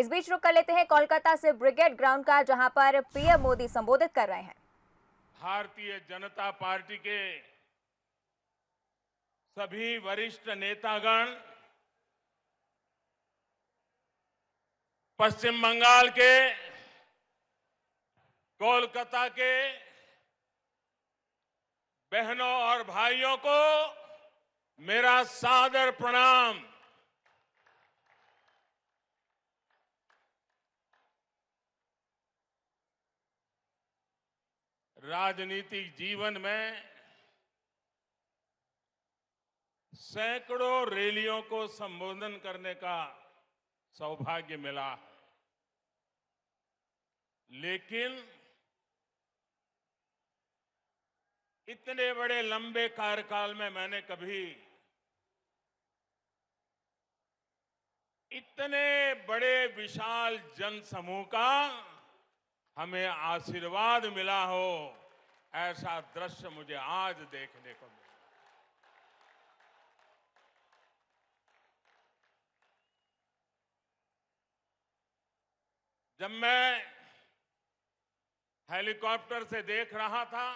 इस बीच रुक कर लेते हैं कोलकाता से ब्रिगेड ग्राउंड का, जहां पर पीएम मोदी संबोधित कर रहे हैं। भारतीय जनता पार्टी के सभी वरिष्ठ नेतागण पश्चिम बंगाल के कोलकाता के बहनों और भाइयों को मेरा सादर प्रणाम। राजनीतिक जीवन में सैकड़ों रैलियों को संबोधन करने का सौभाग्य मिला है, लेकिन इतने बड़े लंबे कार्यकाल में मैंने कभी इतने बड़े विशाल जनसमूह का हमें आशीर्वाद मिला हो, ऐसा दृश्य मुझे आज देखने को मिला। जब मैं हेलीकॉप्टर से देख रहा था,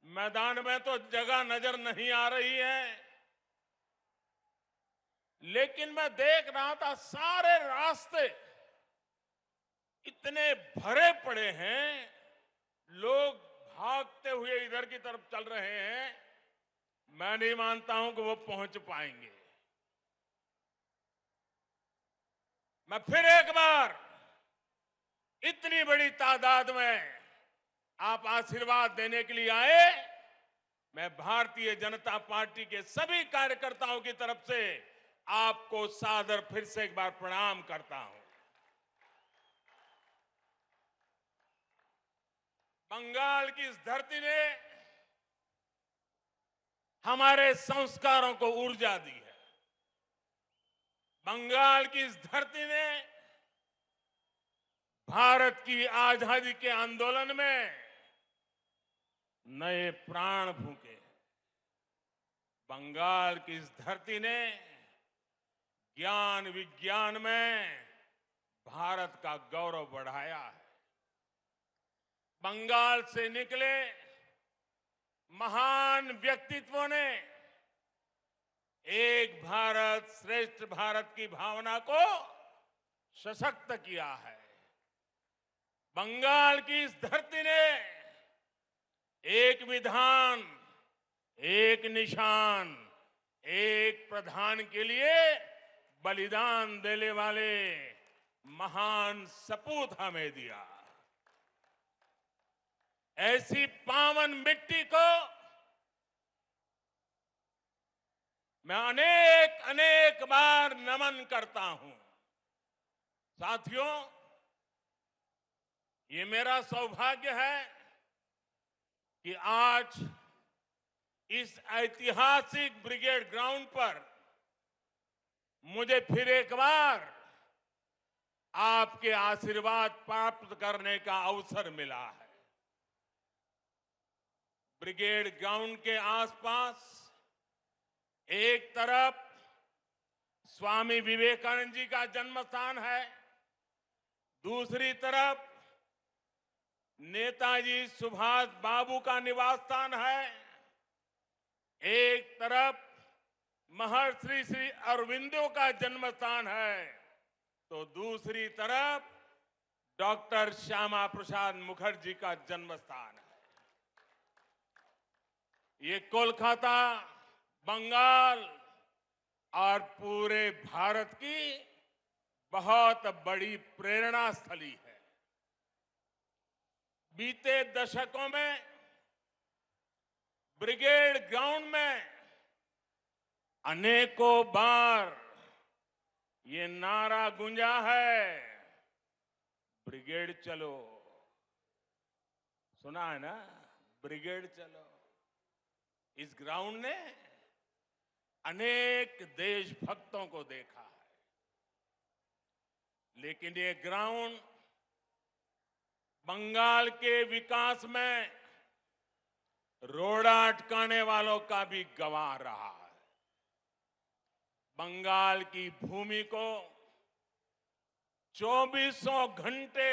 मैदान में तो जगह नजर नहीं आ रही है, लेकिन मैं देख रहा था सारे रास्ते इतने भरे पड़े हैं, लोग भागते हुए इधर की तरफ चल रहे हैं। मैं नहीं मानता हूं कि वो पहुंच पाएंगे। मैं फिर एक बार इतनी बड़ी तादाद में आप आशीर्वाद देने के लिए आए, मैं भारतीय जनता पार्टी के सभी कार्यकर्ताओं की तरफ से आपको सादर फिर से एक बार प्रणाम करता हूं। बंगाल की इस धरती ने हमारे संस्कारों को ऊर्जा दी है। बंगाल की इस धरती ने भारत की आजादी के आंदोलन में नए प्राण फूंके। बंगाल की इस धरती ने ज्ञान विज्ञान में भारत का गौरव बढ़ाया है। बंगाल से निकले महान व्यक्तित्वों ने एक भारत श्रेष्ठ भारत की भावना को सशक्त किया है। बंगाल की इस धरती ने एक विधान, एक निशान, एक प्रधान के लिए बलिदान देने वाले महान सपूत हमें दिया। ऐसी पावन मिट्टी को मैं अनेक अनेक बार नमन करता हूं। साथियों, ये मेरा सौभाग्य है कि आज इस ऐतिहासिक ब्रिगेड ग्राउंड पर मुझे फिर एक बार आपके आशीर्वाद प्राप्त करने का अवसर मिला है। ब्रिगेड ग्राउंड के आसपास एक तरफ स्वामी विवेकानंद जी का जन्म स्थान है, दूसरी तरफ नेताजी सुभाष बाबू का निवास स्थान है, एक तरफ महर्षि श्री अरविंदो का जन्म स्थान है, तो दूसरी तरफ डॉक्टर श्यामा प्रसाद मुखर्जी का जन्म स्थान है। ये कोलकाता, बंगाल और पूरे भारत की बहुत बड़ी प्रेरणा स्थली है। बीते दशकों में ब्रिगेड ग्राउंड में अनेकों बार ये नारा गूंजा है, ब्रिगेड चलो। सुना है ना, ब्रिगेड चलो। इस ग्राउंड ने अनेक देशभक्तों को देखा है, लेकिन ये ग्राउंड बंगाल के विकास में रोड़ा अटकाने वालों का भी गवाह रहा है। बंगाल की भूमि को 2400 घंटे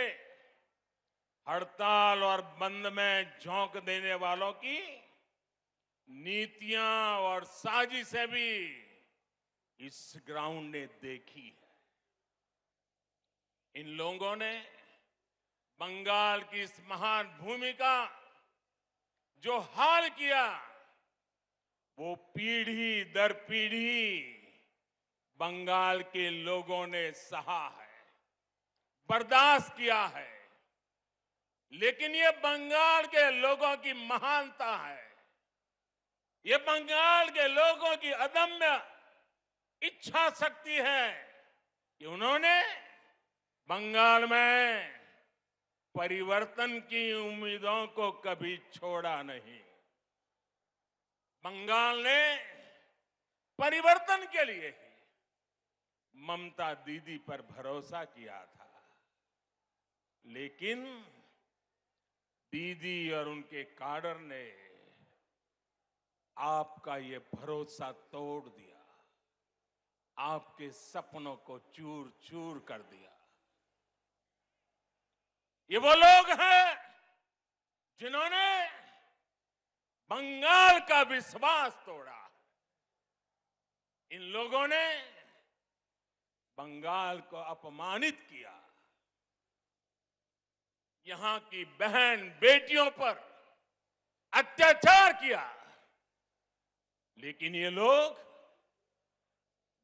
हड़ताल और बंद में झोंक देने वालों की नीतियां और साजिशें भी इस ग्राउंड ने देखी है। इन लोगों ने बंगाल की इस महान भूमि का जो हाल किया, वो पीढ़ी दर पीढ़ी बंगाल के लोगों ने सहा है, बर्दाश्त किया है। लेकिन ये बंगाल के लोगों की महानता है, ये बंगाल के लोगों की अदम्य इच्छा शक्ति है कि उन्होंने बंगाल में परिवर्तन की उम्मीदों को कभी छोड़ा नहीं। बंगाल ने परिवर्तन के लिए ही ममता दीदी पर भरोसा किया था, लेकिन दीदी और उनके काडर ने आपका ये भरोसा तोड़ दिया, आपके सपनों को चूर चूर कर दिया। ये वो लोग हैं जिन्होंने बंगाल का विश्वास तोड़ा। इन लोगों ने बंगाल को अपमानित किया, यहां की बहन बेटियों पर अत्याचार किया। लेकिन ये लोग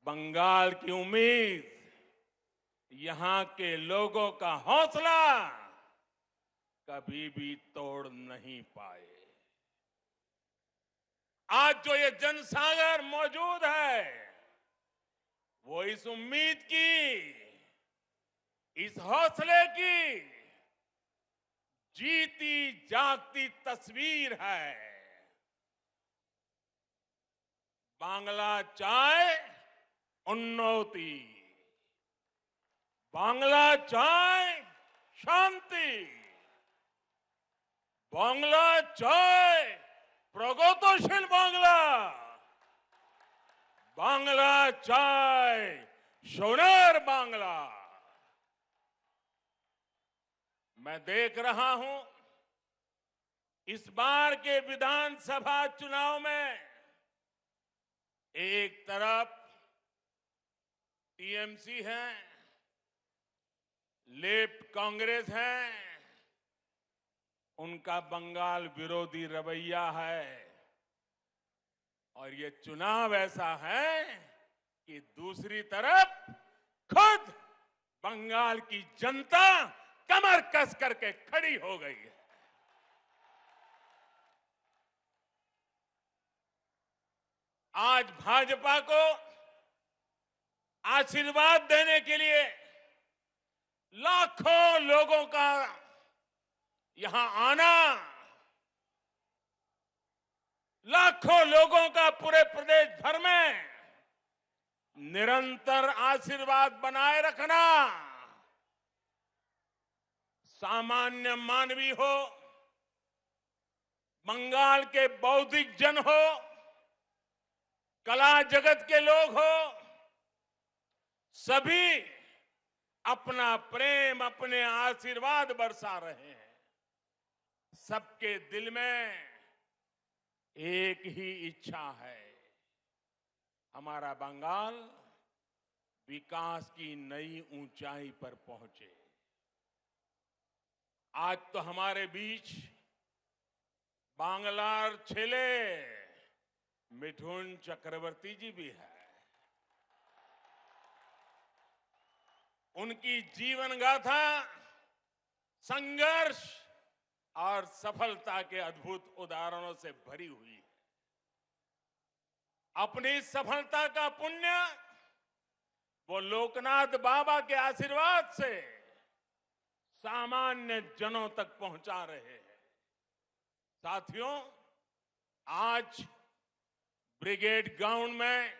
बंगाल की उम्मीद, यहां के लोगों का हौसला कभी भी तोड़ नहीं पाए। आज जो ये जनसागर मौजूद है, वो इस उम्मीद की, इस हौसले की जीती जागती तस्वीर है। बांग्ला चाय उन्नति, बांग्ला चाय शांति, बांग्ला चाय प्रगतिशील बांग्ला, बांग्ला चाय सोनार बांग्ला। मैं देख रहा हूं इस बार के विधानसभा चुनाव में एक तरफ टीएमसी है, लेफ्ट कांग्रेस है, उनका बंगाल विरोधी रवैया है, और ये चुनाव ऐसा है कि दूसरी तरफ खुद बंगाल की जनता कमर कस करके खड़ी हो गई है। आज भाजपा को आशीर्वाद देने के लिए लाखों लोगों का यहां आना, लाखों लोगों का पूरे प्रदेश भर में निरंतर आशीर्वाद बनाए रखना, सामान्य मानवी हो, बंगाल के बौद्धिक जन हो, कला जगत के लोग हो, सभी अपना प्रेम, अपने आशीर्वाद बरसा रहे हैं। सबके दिल में एक ही इच्छा है, हमारा बंगाल विकास की नई ऊंचाई पर पहुंचे। आज तो हमारे बीच बांग्लार छेले मिठुन चक्रवर्ती जी भी है। उनकी जीवन गाथा संघर्ष और सफलता के अद्भुत उदाहरणों से भरी हुई है। अपनी सफलता का पुण्य वो लोकनाथ बाबा के आशीर्वाद से सामान्य जनों तक पहुंचा रहे हैं। साथियों, आज ब्रिगेड ग्राउंड में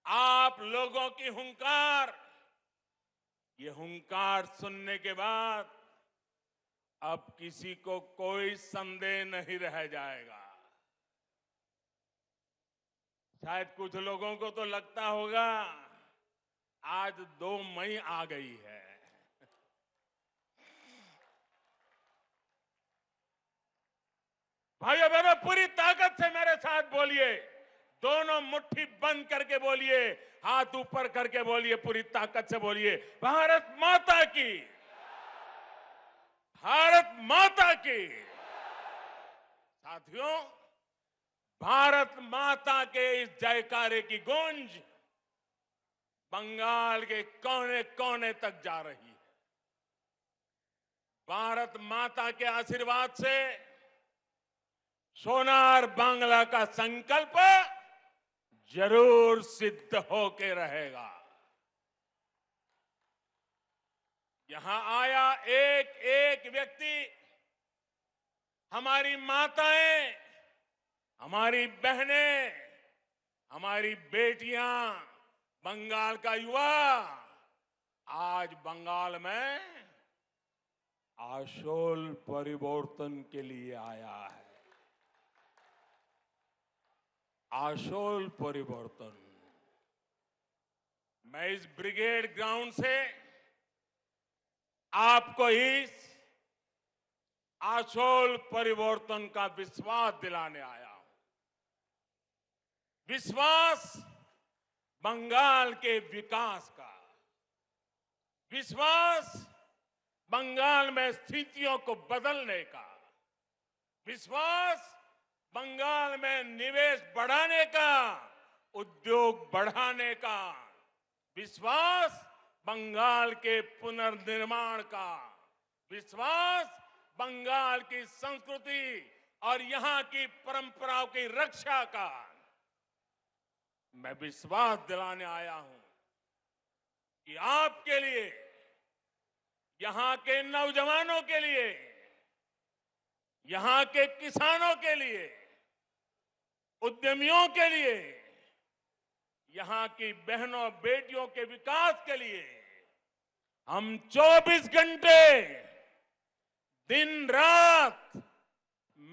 आप लोगों की हुंकार, ये हुंकार सुनने के बाद अब किसी को कोई संदेह नहीं रह जाएगा। शायद कुछ लोगों को तो लगता होगा आज 2 मई आ गई है। भाइयों बहनों, पूरी ताकत से मेरे साथ बोलिए, दोनों मुट्ठी बंद करके बोलिए, हाथ ऊपर करके बोलिए, पूरी ताकत से बोलिए, भारत माता की, भारत माता की। साथियों, भारत माता के इस जयकारे की गूंज बंगाल के कोने कोने तक जा रही है। भारत माता के आशीर्वाद से सोनार बांग्ला का संकल्प जरूर सिद्ध होके रहेगा। यहां आया एक एक व्यक्ति, हमारी माताएं, हमारी बहनें, हमारी बेटियां, बंगाल का युवा आज बंगाल में आशोल परिवर्तन के लिए आया है। आशोल परिवर्तन। मैं इस ब्रिगेड ग्राउंड से आपको इस आशोल परिवर्तन का विश्वास दिलाने आया हूं। विश्वास बंगाल के विकास का, विश्वास बंगाल में स्थितियों को बदलने का, विश्वास बंगाल में निवेश बढ़ाने का, उद्योग बढ़ाने का, विश्वास बंगाल के पुनर्निर्माण का, विश्वास बंगाल की संस्कृति और यहां की परंपराओं की रक्षा का। मैं विश्वास दिलाने आया हूं कि आपके लिए, यहां के नौजवानों के लिए, यहां के किसानों के लिए, उद्यमियों के लिए, यहां की बहनों बेटियों के विकास के लिए हम 24 घंटे दिन रात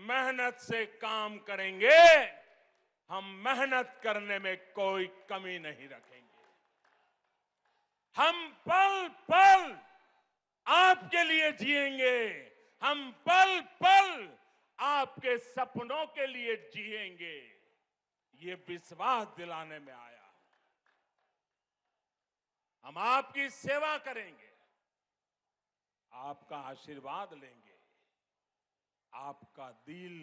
मेहनत से काम करेंगे। हम मेहनत करने में कोई कमी नहीं रखेंगे। हम पल पल आपके लिए जिएंगे। हम पल पल आपके सपनों के लिए जिएंगे। ये विश्वास दिलाने में आया। हम आपकी सेवा करेंगे, आपका आशीर्वाद लेंगे। आपका दिल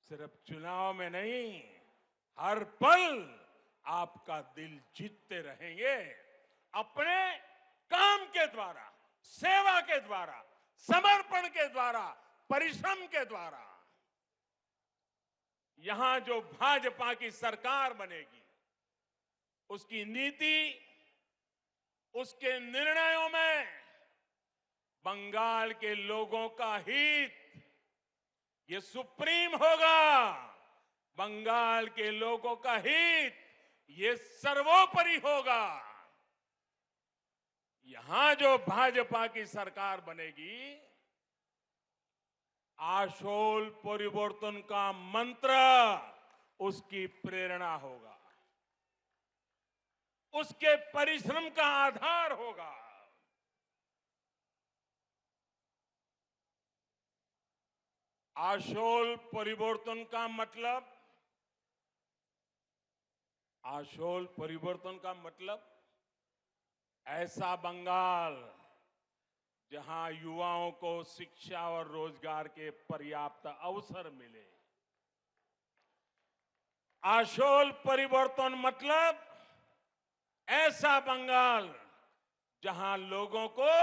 सिर्फ चुनाव में नहीं, हर पल आपका दिल जीतते रहेंगे। अपने काम के द्वारा, सेवा के द्वारा, समर्पण के द्वारा, परिश्रम के द्वारा। यहां जो भाजपा की सरकार बनेगी, उसकी नीति, उसके निर्णयों में बंगाल के लोगों का हित ये सुप्रीम होगा। बंगाल के लोगों का हित ये सर्वोपरि होगा। यहां जो भाजपा की सरकार बनेगी, आशोल परिवर्तन का मंत्र उसकी प्रेरणा होगा, उसके परिश्रम का आधार होगा। आशोल परिवर्तन का मतलब, आशोल परिवर्तन का मतलब ऐसा बंगाल जहां युवाओं को शिक्षा और रोजगार के पर्याप्त अवसर मिले। आशोल परिवर्तन मतलब ऐसा बंगाल जहां लोगों को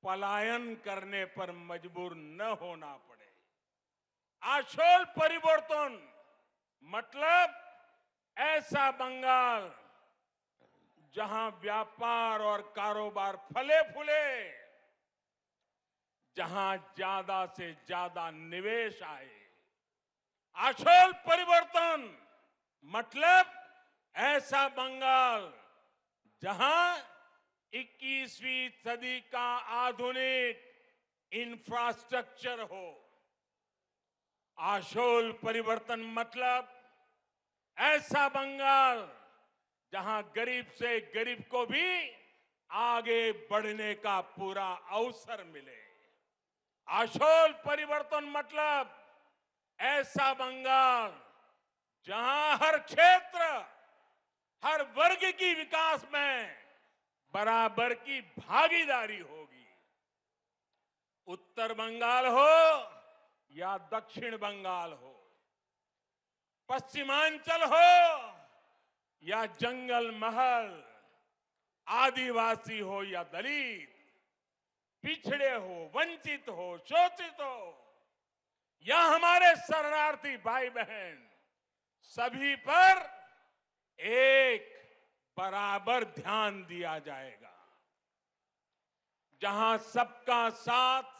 पलायन करने पर मजबूर न होना पड़े। आशोल परिवर्तन मतलब ऐसा बंगाल जहां व्यापार और कारोबार फले फूले, जहां ज्यादा से ज्यादा निवेश आए। आशोल परिवर्तन मतलब ऐसा बंगाल जहां 21वीं सदी का आधुनिक इंफ्रास्ट्रक्चर हो। आशोल परिवर्तन मतलब ऐसा बंगाल जहां गरीब से गरीब को भी आगे बढ़ने का पूरा अवसर मिले। आशोल परिवर्तन मतलब ऐसा बंगाल जहां हर क्षेत्र, हर वर्ग की विकास में बराबर की भागीदारी होगी। उत्तर बंगाल हो या दक्षिण बंगाल हो, पश्चिमांचल हो या जंगल महल, आदिवासी हो या दलित, पिछड़े हो, वंचित हो, शोषित हो या हमारे शरणार्थी भाई बहन, सभी पर एक बराबर ध्यान दिया जाएगा। जहां सबका साथ,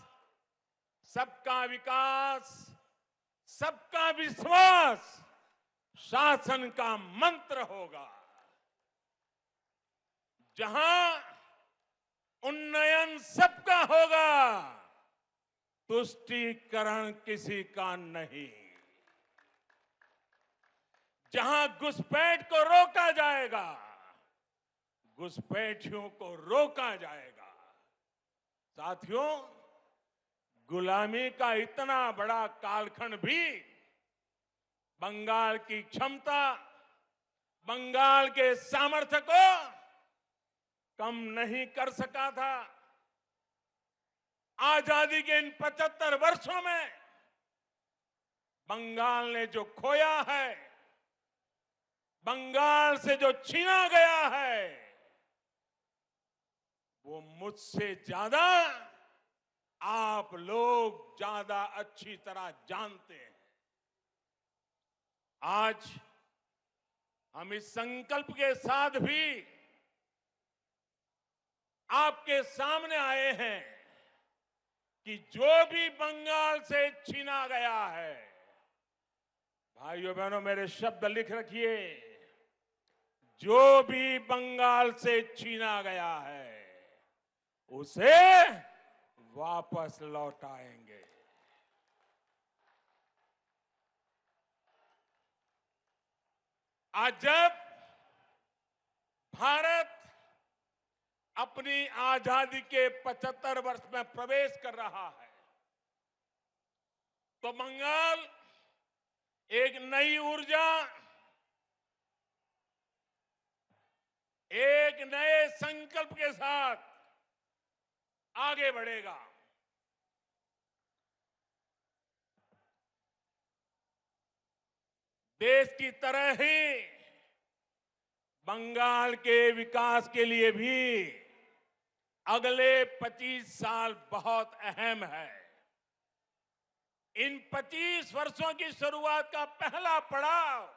सबका विकास, सबका विश्वास शासन का मंत्र होगा, जहां उन्नयन सबका होगा, तुष्टीकरण किसी का नहीं, जहां घुसपैठ को रोका जाएगा, घुसपैठियों को रोका जाएगा। साथियों, गुलामी का इतना बड़ा कालखंड भी बंगाल की क्षमता, बंगाल के सामर्थ्य को कम नहीं कर सका था। आजादी के इन 75 वर्षों में बंगाल ने जो खोया है, बंगाल से जो छीना गया है, वो मुझसे ज्यादा आप लोग ज्यादा अच्छी तरह जानते हैं। आज हम इस संकल्प के साथ भी आपके सामने आए हैं कि जो भी बंगाल से छीना गया है, भाइयों बहनों मेरे शब्द लिख रखिए, जो भी बंगाल से छीना गया है उसे वापस लौटाएंगे। आज जब भारत अपनी आजादी के 75 वर्ष में प्रवेश कर रहा है, तो बंगाल एक नई ऊर्जा, एक नए संकल्प के साथ आगे बढ़ेगा। देश की तरह ही बंगाल के विकास के लिए भी अगले 25 साल बहुत अहम है। इन 25 वर्षों की शुरुआत का पहला पड़ाव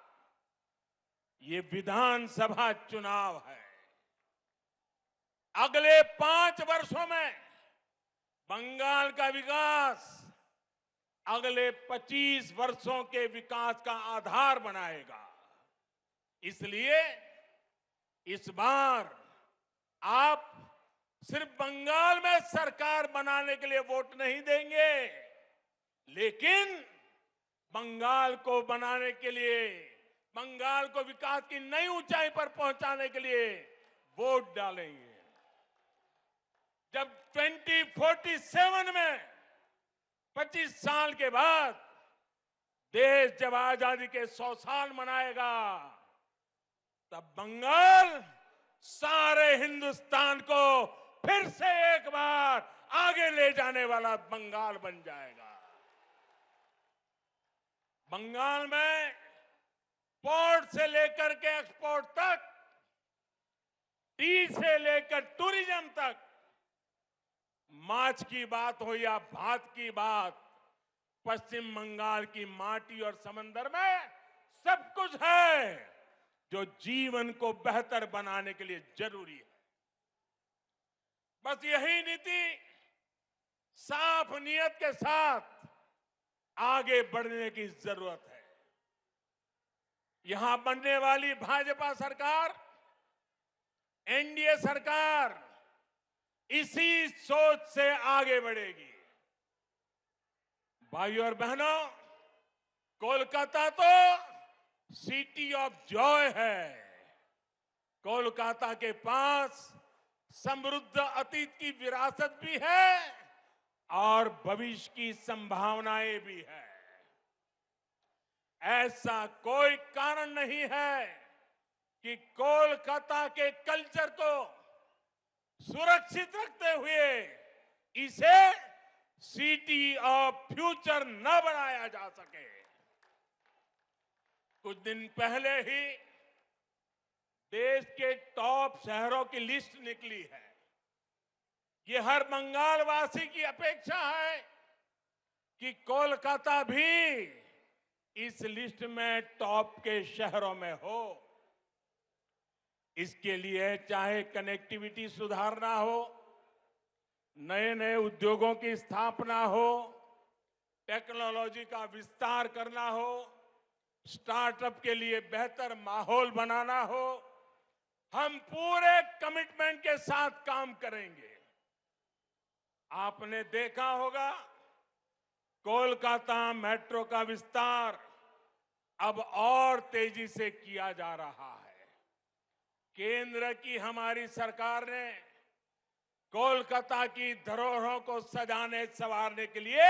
ये विधानसभा चुनाव है। अगले 5 वर्षों में बंगाल का विकास अगले 25 वर्षों के विकास का आधार बनाएगा। इसलिए इस बार आप सिर्फ बंगाल में सरकार बनाने के लिए वोट नहीं देंगे, लेकिन बंगाल को बनाने के लिए, बंगाल को विकास की नई ऊंचाई पर पहुंचाने के लिए वोट डालेंगे। जब 2047 में 25 साल के बाद देश जब आजादी के 100 साल मनाएगा, तब बंगाल सारे हिंदुस्तान को फिर से एक बार आगे ले जाने वाला बंगाल बन जाएगा। बंगाल में पोर्ट से लेकर के एक्सपोर्ट तक, टी से लेकर टूरिज्म तक, माछ की बात हो या भात की बात, पश्चिम बंगाल की माटी और समंदर में सब कुछ है जो जीवन को बेहतर बनाने के लिए जरूरी है। बस यही नीति, साफ नियत के साथ आगे बढ़ने की जरूरत है। यहां बनने वाली भाजपा सरकार, एनडीए सरकार इसी सोच से आगे बढ़ेगी। भाइयों और बहनों, कोलकाता तो सिटी ऑफ जॉय है। कोलकाता के पास समृद्ध अतीत की विरासत भी है और भविष्य की संभावनाएं भी है। ऐसा कोई कारण नहीं है कि कोलकाता के कल्चर को सुरक्षित रखते हुए इसे सिटी ऑफ फ्यूचर न बनाया जा सके। कुछ दिन पहले ही देश के टॉप शहरों की लिस्ट निकली है। ये हर बंगाल वासी की अपेक्षा है कि कोलकाता भी इस लिस्ट में टॉप के शहरों में हो। इसके लिए चाहे कनेक्टिविटी सुधारना हो, नए नए उद्योगों की स्थापना हो, टेक्नोलॉजी का विस्तार करना हो, स्टार्टअप के लिए बेहतर माहौल बनाना हो, हम पूरे कमिटमेंट के साथ काम करेंगे। आपने देखा होगा कोलकाता मेट्रो का विस्तार अब और तेजी से किया जा रहा है। केंद्र की हमारी सरकार ने कोलकाता की धरोहरों को सजाने संवारने के लिए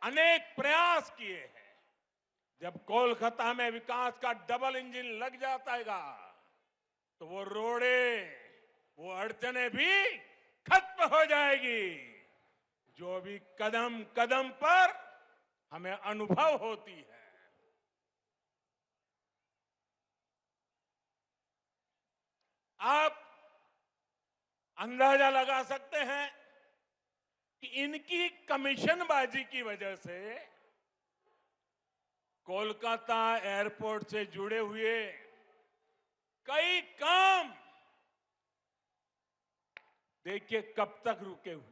अनेक प्रयास किए हैं। जब कोलकाता में विकास का डबल इंजन लग जाएगा तो वो रोड़े, वो अड़चने भी खत्म हो जाएगी जो भी कदम कदम पर हमें अनुभव होती है। आप अंदाजा लगा सकते हैं कि इनकी कमीशनबाजी की वजह से कोलकाता एयरपोर्ट से जुड़े हुए कई काम देखिए कब तक रुके हुए।